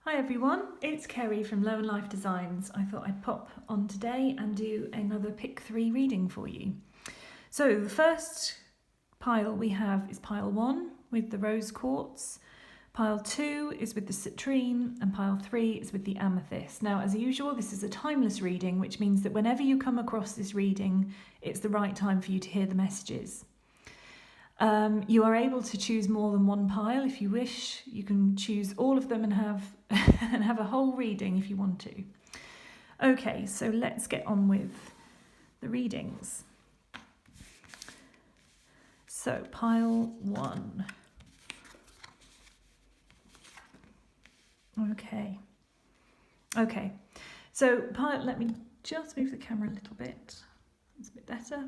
Hi everyone, it's Kerry from Low and Life Designs. I thought I'd pop on today and do another pick 3 reading for you. So the first pile we have is pile 1 with the rose quartz, pile 2 is with the citrine, and pile 3 is with the amethyst. Now, as usual, this is a timeless reading, which means that whenever you come across this reading, it's the right time for you to hear the messages. You are able to choose more than one pile if you wish. You can choose all of them and have and have a whole reading if you want to. Okay, so let's get on with the readings. So pile 1. Okay. So let me just move the camera a little bit. It's a bit better.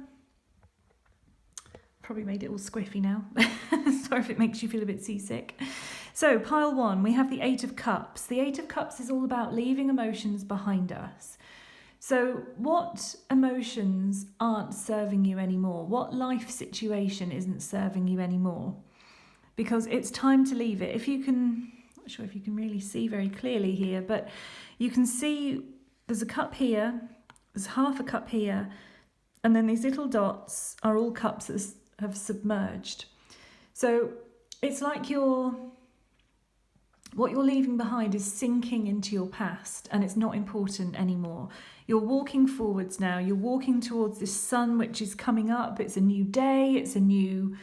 Probably made it all squiffy now. Sorry if it makes you feel a bit seasick. So pile 1, we have the 8 of Cups. The 8 of Cups is all about leaving emotions behind us. So what emotions aren't serving you anymore? What life situation isn't serving you anymore? Because it's time to leave it. If you can, I'm not sure if you can really see very clearly here, but you can see there's a cup here, there's half a cup here, and then these little dots are all cups that have submerged. So it's like what you're leaving behind is sinking into your past, and it's not important anymore. You're walking forwards now. You're walking towards this sun which is coming up. It's a new day. It's a new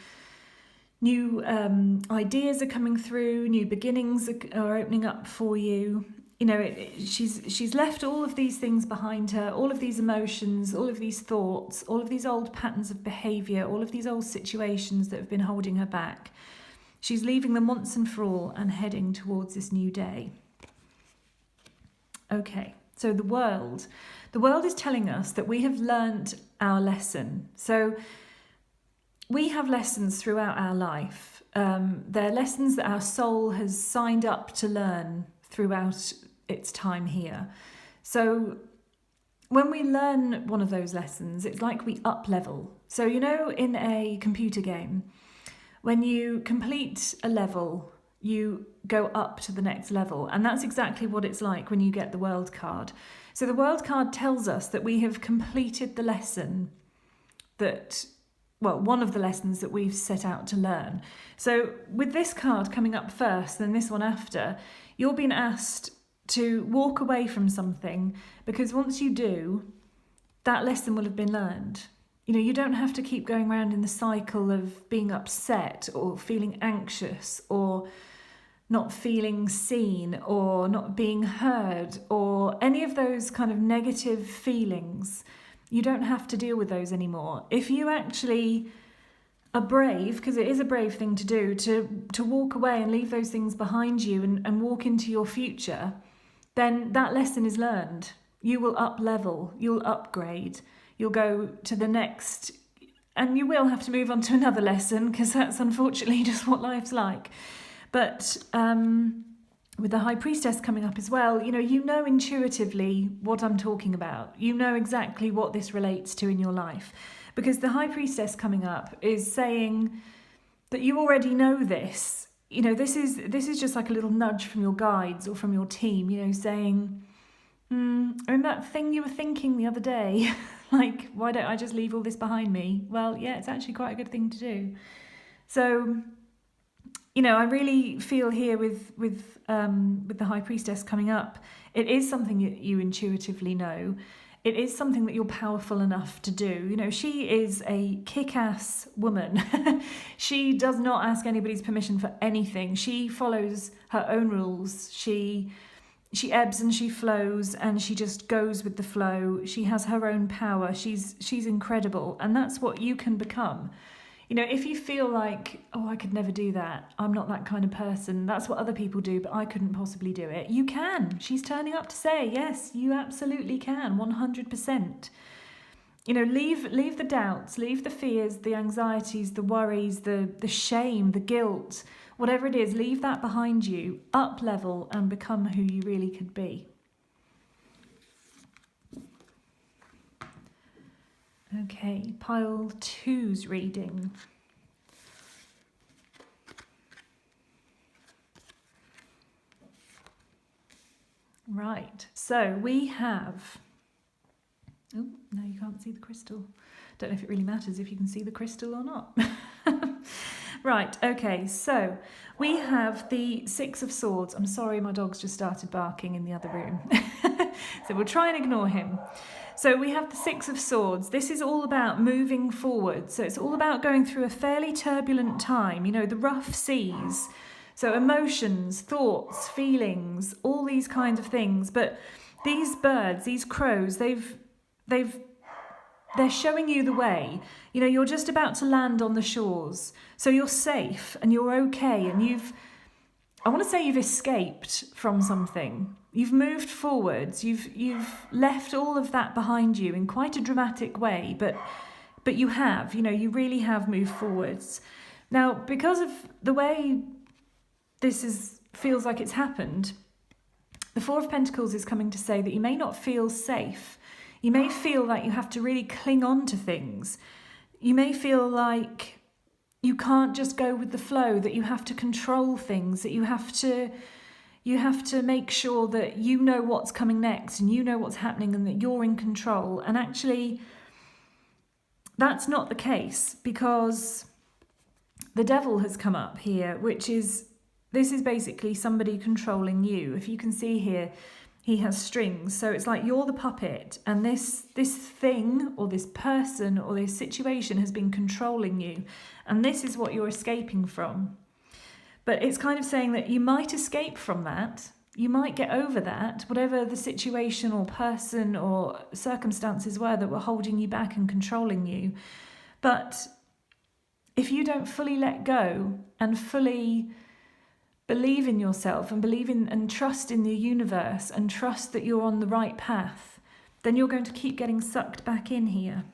ideas are coming through. New beginnings are opening up for you. You know, she's left all of these things behind her, all of these emotions, all of these thoughts, all of these old patterns of behaviour, all of these old situations that have been holding her back. She's leaving them once and for all and heading towards this new day. Okay, so the world is telling us that we have learnt our lesson. So we have lessons throughout our life. They're lessons that our soul has signed up to learn throughout its time here. So when we learn one of those lessons, it's like we up level. So, you know, in a computer game, when you complete a level, you go up to the next level. And that's exactly what it's like when you get the world card. So the world card tells us that we have completed the lesson one of the lessons that we've set out to learn. So with this card coming up first, then this one after, you're being asked to walk away from something, because once you do, that lesson will have been learned. You know, you don't have to keep going around in the cycle of being upset or feeling anxious or not feeling seen or not being heard or any of those kind of negative feelings. You don't have to deal with those anymore. If you actually are brave, because it is a brave thing to do, to walk away and leave those things behind you and walk into your future, then that lesson is learned. You will up level, you'll upgrade. You'll go to the next, and you will have to move on to another lesson, because that's unfortunately just what life's like. But with the High Priestess coming up as well, you know intuitively what I'm talking about. You know exactly what this relates to in your life, because the High Priestess coming up is saying that you already know this. You know, this is just like a little nudge from your guides or from your team, you know, saying, and that thing you were thinking the other day, like, why don't I just leave all this behind me? Well, yeah, it's actually quite a good thing to do. So, you know, I really feel here with the High Priestess coming up, it is something that you intuitively know. It is something that you're powerful enough to do. You know, she is a kick-ass woman. She does not ask anybody's permission for anything. She follows her own rules. She ebbs and she flows, and she just goes with the flow. She has her own power. She's incredible, and that's what you can become. You know, if you feel like, oh, I could never do that, I'm not that kind of person, that's what other people do, but I couldn't possibly do it, you can. She's turning up to say, yes, you absolutely can, 100%. You know, leave the doubts, leave the fears, the anxieties, the worries, the shame, the guilt, whatever it is, leave that behind you, up level and become who you really could be. Okay, pile 2's reading. Right, so we have... Oh, no, you can't see the crystal. Don't know if it really matters if you can see the crystal or not. Right, okay, so we have the Six of Swords. I'm sorry, my dog's just started barking in the other room. So we'll try and ignore him. So we have the Six of Swords. This is all about moving forward. So it's all about going through a fairly turbulent time, you know, the rough seas. So emotions, thoughts, feelings, all these kinds of things. But these birds, these crows, they're showing you the way. You know, you're just about to land on the shores. So you're safe and you're okay. And I want to say you've escaped from something. You've moved forwards. You've left all of that behind you in quite a dramatic way. But you have, you know, you really have moved forwards. Now, because of the way this feels like it's happened, the Four of Pentacles is coming to say that you may not feel safe. You may feel like you have to really cling on to things. You may feel like you can't just go with the flow, that you have to control things, that you have to make sure that you know what's coming next and you know what's happening and that you're in control. And actually, that's not the case, because the Devil has come up here, this is basically somebody controlling you. If you can see here, he has strings. So it's like you're the puppet, and this thing or this person or this situation has been controlling you. And this is what you're escaping from. But it's kind of saying that you might escape from that. You might get over that, whatever the situation or person or circumstances were that were holding you back and controlling you. But if you don't fully let go and fully believe in yourself and believe in and trust in the universe and trust that you're on the right path, then you're going to keep getting sucked back in here.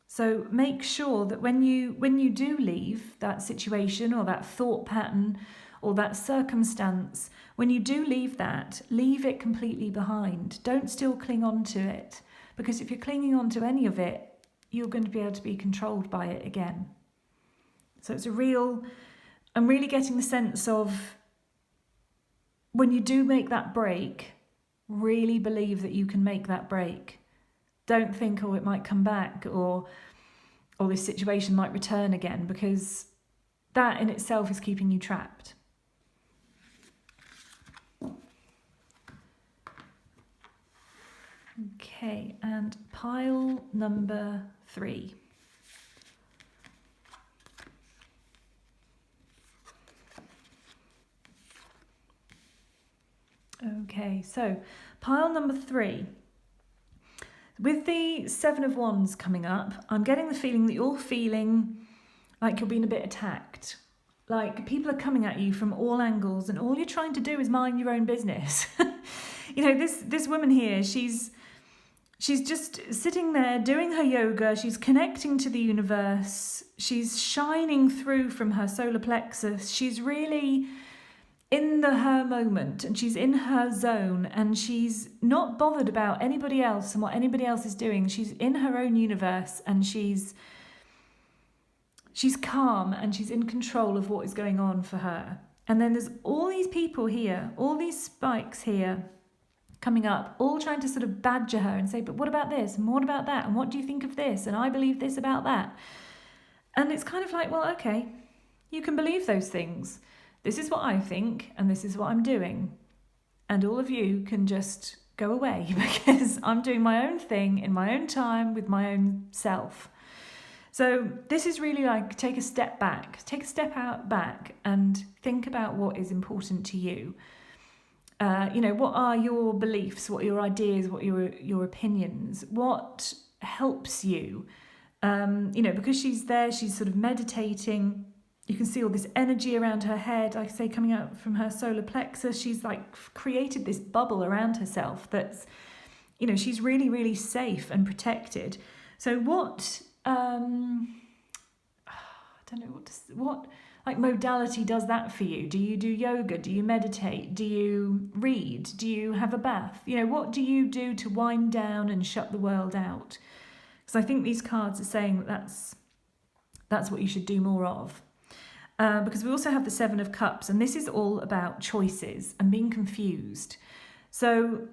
So make sure that when you do leave that situation or that thought pattern or that circumstance, when you do leave that, leave it completely behind. Don't still cling on to it, because if you're clinging on to any of it, you're going to be able to be controlled by it again. So I'm really getting the sense of, when you do make that break, really believe that you can make that break. Don't think, oh, it might come back, or this situation might return again, because that in itself is keeping you trapped. Okay, and pile number 3. Okay, so pile number 3. With the Seven of Wands coming up, I'm getting the feeling that you're feeling like you're being a bit attacked. Like people are coming at you from all angles, and all you're trying to do is mind your own business. You know, this woman here, she's just sitting there doing her yoga. She's connecting to the universe. She's shining through from her solar plexus. She's really in her moment, and she's in her zone, and she's not bothered about anybody else and what anybody else is doing. She's in her own universe, and she's calm, and she's in control of what is going on for her. And then there's all these people here, all these spikes here coming up, all trying to sort of badger her and say, but what about this? And what about that? And what do you think of this? And I believe this about that. And it's kind of like, well, okay, you can believe those things. This is what I think, and this is what I'm doing. And all of you can just go away, because I'm doing my own thing in my own time with my own self. So this is really like, take a step back, back and think about what is important to you. What are your beliefs, what are your ideas, what are your opinions, what helps you? Because she's there, she's sort of meditating. You can see all this energy around her head, like I say, coming out from her solar plexus. She's like created this bubble around herself that's, she's really, really safe and protected. So what, I don't know, what like modality does that for you? Do you do yoga? Do you meditate? Do you read? Do you have a bath? What do you do to wind down and shut the world out? Because I think these cards are saying that that's what you should do more of. because we also have the Seven of Cups, and this is all about choices and being confused. So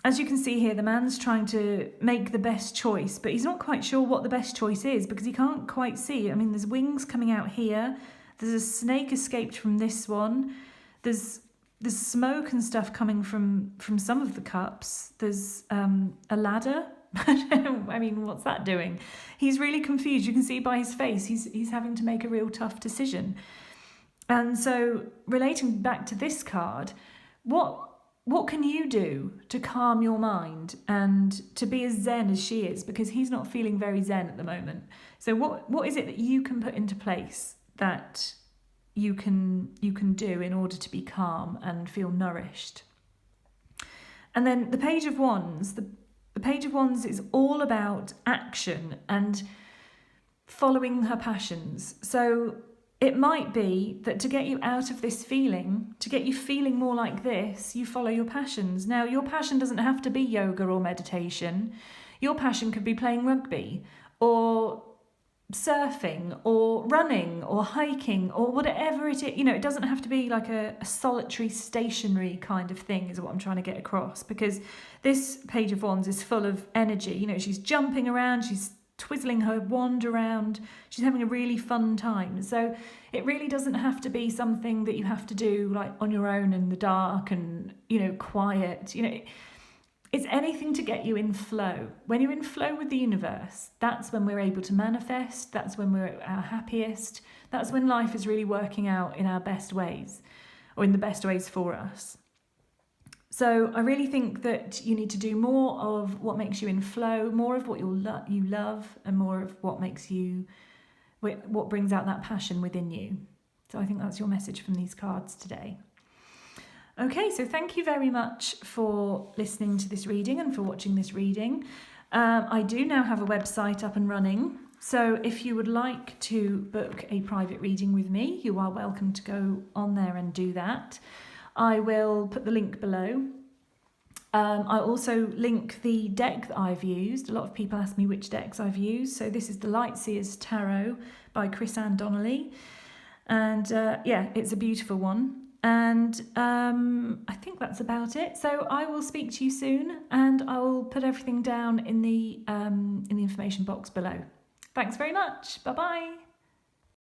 as you can see here, the man's trying to make the best choice, but he's not quite sure what the best choice is because he can't quite see. I mean, there's wings coming out here. There's a snake escaped from this one. There's smoke and stuff coming from some of the cups. There's a ladder. I mean, what's that doing? He's really confused. You can see by his face, he's having to make a real tough decision. And so, relating back to this card, what can you do to calm your mind and to be as zen as she is? Because he's not feeling very zen at the moment. So what is it that you can put into place that you can do in order to be calm and feel nourished? And then the Page of Wands. The Page of Wands is all about action and following her passions. So it might be that to get you out of this feeling, to get you feeling more like this, you follow your passions. Now, your passion doesn't have to be yoga or meditation. Your passion could be playing rugby or surfing or running or hiking or whatever it is. You know, it doesn't have to be like a solitary, stationary kind of thing is what I'm trying to get across, because this Page of Wands is full of energy. You know, she's jumping around, she's twizzling her wand around, she's having a really fun time. So it really doesn't have to be something that you have to do like on your own in the dark and, you know, quiet. You know, it's anything to get you in flow. When you're in flow with the universe, that's when we're able to manifest, that's when we're at our happiest, that's when life is really working out in our best ways, or in the best ways for us. So I really think that you need to do more of what makes you in flow, more of what you love, and more of what brings out that passion within you. So I think that's your message from these cards today. Okay, so thank you very much for listening to this reading and for watching this reading. I do now have a website up and running. So if you would like to book a private reading with me, you are welcome to go on there and do that. I will put the link below. I'll also link the deck that I've used. A lot of people ask me which decks I've used. So this is the Light Seers Tarot by Chris Ann Donnelly. And yeah, it's a beautiful one. And I think that's about it. So I will speak to you soon, and I will put everything down in the information box below. Thanks very much. Bye-bye.